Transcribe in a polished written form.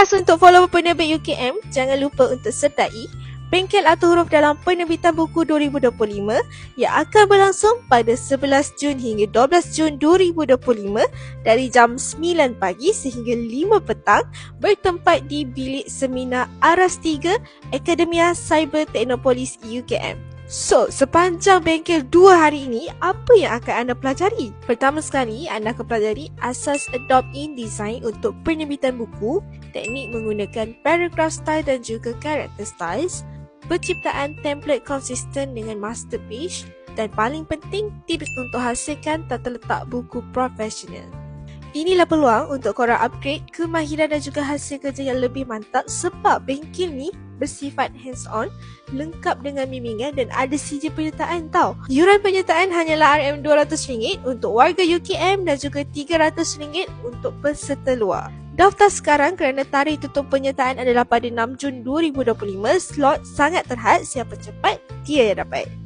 Untuk follower penerbit UKM, jangan lupa untuk sertai bengkel atau huruf dalam penerbitan buku 2025 yang akan berlangsung pada 11 Jun hingga 12 Jun 2025 dari jam 9 pagi sehingga 5 petang bertempat di bilik seminar Aras 3 Akademia Cyber Teknopolis UKM. So, sepanjang bengkel 2 hari ini, apa yang akan anda pelajari? Pertama sekali, anda akan pelajari asas Adobe InDesign untuk penerbitan buku, teknik menggunakan paragraph style dan juga character styles, penciptaan template konsisten dengan master page, dan paling penting, tips untuk hasilkan tata letak buku profesional. Inilah peluang untuk korang upgrade kemahiran dan juga hasil kerja yang lebih mantap sebab bengkel ni bersifat hands-on, lengkap dengan bimbingan dan ada CJ penyertaan tau. Yuran penyertaan hanyalah RM200 untuk warga UKM dan juga RM300 untuk peserta luar. Daftar sekarang kerana tarikh tutup penyertaan adalah pada 6 Jun 2025. Slot sangat terhad, siapa cepat dia yang dapat.